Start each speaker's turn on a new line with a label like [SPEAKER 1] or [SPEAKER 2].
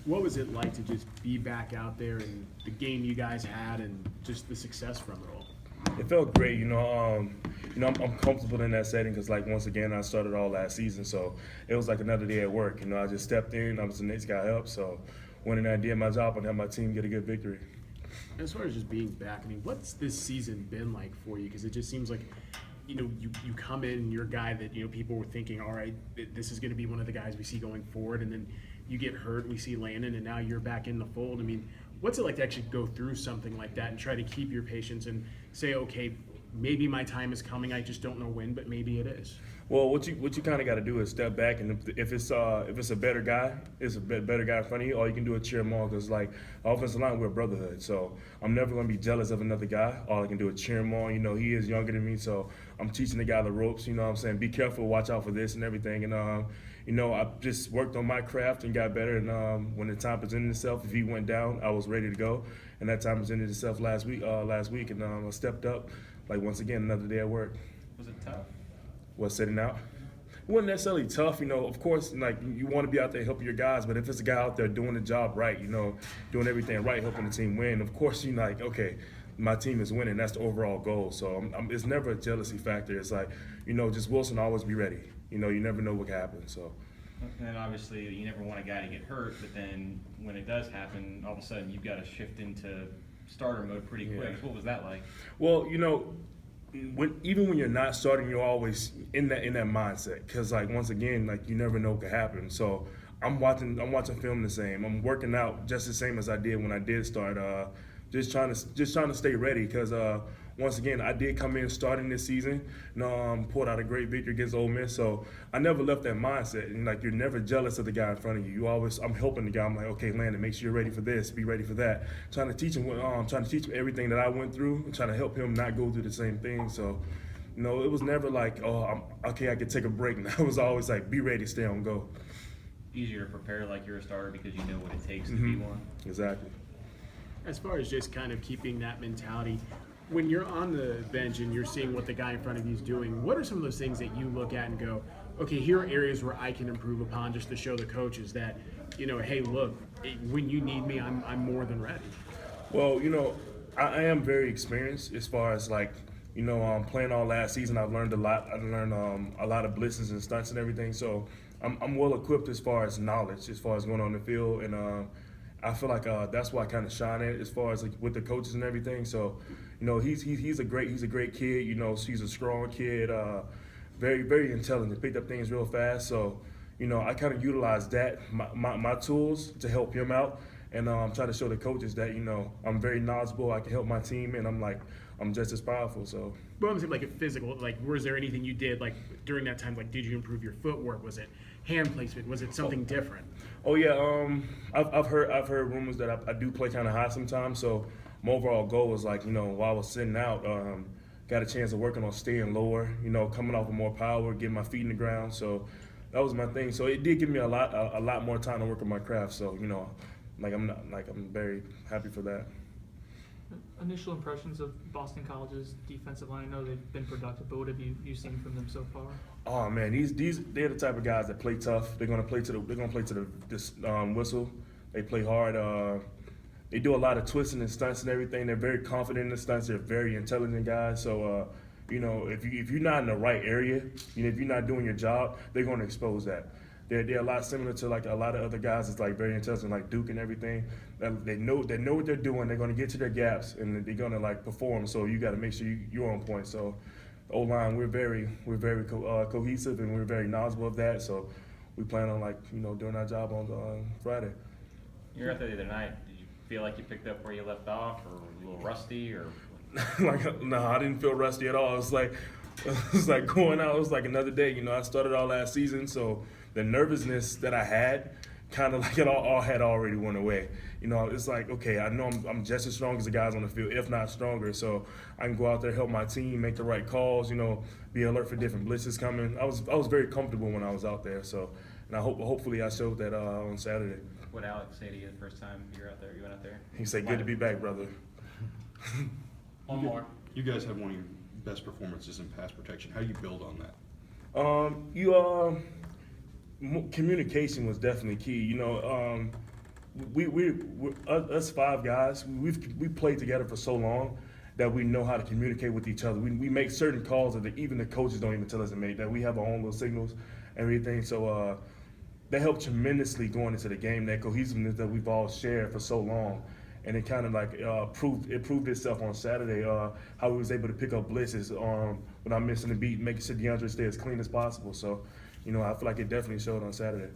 [SPEAKER 1] What was it like to just be back out there and the game you guys had and just the success from it all?
[SPEAKER 2] It felt great, I'm comfortable in that setting because, like, once again, I started all last season, so it was like another day at work. I just stepped in, I was the next guy up, so went in there and did my job and had my team get a good victory.
[SPEAKER 1] As far as just being back, I mean, what's this season been like for you? Because it just seems like, you come in and you're a guy that, people were thinking, all right, this is going to be one of the guys we see going forward, and then you get hurt, we see Landon, and now you're back in the fold. I mean, what's it like to actually go through something like that and try to keep your patience and say, okay, maybe my time is coming, I just don't know when, but maybe it is?
[SPEAKER 2] Well, what you kind of got to do is step back, and if it's a better guy, it's a better guy in front of you. All you can do is cheer him on, because like offensive line, we're a brotherhood. So I'm never gonna be jealous of another guy. All I can do is cheer him on. He is younger than me, so I'm teaching the guy the ropes. What I'm saying, be careful, watch out for this and everything. And I just worked on my craft and got better. And when the time presented itself, if he went down, I was ready to go. And that time presented itself last week, and I stepped up. Like, once again, another day at work.
[SPEAKER 3] Was it tough?
[SPEAKER 2] Was sitting out. It wasn't necessarily tough, of course, like, you want to be out there helping your guys, but if it's a guy out there doing the job right, doing everything right, helping the team win, of course you're like, okay, my team is winning, that's the overall goal. So it's never a jealousy factor. It's like, just Wilson, always be ready. You never know what can happen, so.
[SPEAKER 3] And then obviously you never want a guy to get hurt, but then when it does happen, all of a sudden you've got to shift into starter mode pretty quick.
[SPEAKER 2] Yeah.
[SPEAKER 3] What was that like?
[SPEAKER 2] Well, even when you're not starting, you're always in that mindset, because, like, once again, like, you never know what could happen. So I'm watching film the same. I'm working out just the same as I did when I did start. Just trying to stay ready, because once again, I did come in starting this season, pulled out a great victory against Ole Miss. So I never left that mindset. And, like, you're never jealous of the guy in front of you. I'm helping the guy. I'm like, okay, Landon, make sure you're ready for this, be ready for that. Trying to teach him everything that I went through, and trying to help him not go through the same thing. So, it was never like, oh, I could take a break. And I was always like, be ready, stay on go.
[SPEAKER 3] Easier to prepare like you're a starter because you know what it takes to be one.
[SPEAKER 2] Exactly.
[SPEAKER 1] As far as just kind of keeping that mentality, when you're on the bench and you're seeing what the guy in front of you is doing, what are some of those things that you look at and go, okay, here are areas where I can improve upon, just to show the coaches that, hey, look, when you need me, I'm more than ready?
[SPEAKER 2] Well, I am very experienced as far as, like, playing all last season. I've learned a lot. I learned a lot of blitzes and stunts and everything. So I'm well equipped as far as knowledge, as far as going on the field. And I feel like that's why I kind of shine at, as far as, like, with the coaches and everything. So, he's a great kid. He's a strong kid, very, very intelligent, picked up things real fast. So, I kind of utilize that, my tools, to help him out. And I'm trying to show the coaches that, I'm very knowledgeable, I can help my team, and I'm just as powerful. So.
[SPEAKER 1] But I'm saying, like, a physical, like, was there anything you did, like, during that time? Like, did you improve your footwork? Was it hand placement? Was it something different?
[SPEAKER 2] Oh yeah, I've heard rumors that I do play kind of high sometimes. So my overall goal was, like, while I was sitting out, got a chance of working on staying lower. Coming off with more power, getting my feet in the ground. So that was my thing. So it did give me a lot more time to work on my craft. So I'm very happy for that.
[SPEAKER 4] Initial impressions of Boston College's defensive line? I know they've been productive, but what have you seen from them so far?
[SPEAKER 2] Oh man, they're the type of guys that play tough. They're gonna play to the whistle. They play hard. They do a lot of twisting and stunts and everything. They're very confident in the stunts. They're very intelligent guys. So if you're not in the right area, if you're not doing your job, they're gonna expose that. They're a lot similar to, like, a lot of other guys that's, like, very intelligent, like Duke and everything. They know what they're doing. They're going to get to their gaps, and they're going to, like, perform. So you got to make sure you're on point. So the O-line, we're very cohesive, and we're very knowledgeable of that. So we plan on, like, doing our job on Friday.
[SPEAKER 3] You're out there the other night. Did you feel like you picked up where you left off, or a little rusty, or?
[SPEAKER 2] No, I didn't feel rusty at all. It was like going out. It was like another day. I started all last season, so the nervousness that I had, kind of like it all had already went away. It's like, okay, I know I'm just as strong as the guys on the field, if not stronger. So I can go out there, help my team, make the right calls. Be alert for different blitzes coming. I was very comfortable when I was out there. So, and hopefully I showed that on Saturday.
[SPEAKER 3] What Alex say to you the first time you went out there?
[SPEAKER 2] He said, "Good to be back, brother."
[SPEAKER 5] One more. You guys had one of your best performances in pass protection. How do you build on that?
[SPEAKER 2] Communication was definitely key. us five guys, we played together for so long that we know how to communicate with each other. We make certain calls that even the coaches don't even tell us to make, that we have our own little signals and everything. So that helped tremendously going into the game, that cohesiveness that we've all shared for so long. And it kind of like proved itself on Saturday, how we was able to pick up blitzes without missing the beat, making sure DeAndre stay as clean as possible. So, I feel like it definitely showed on Saturday.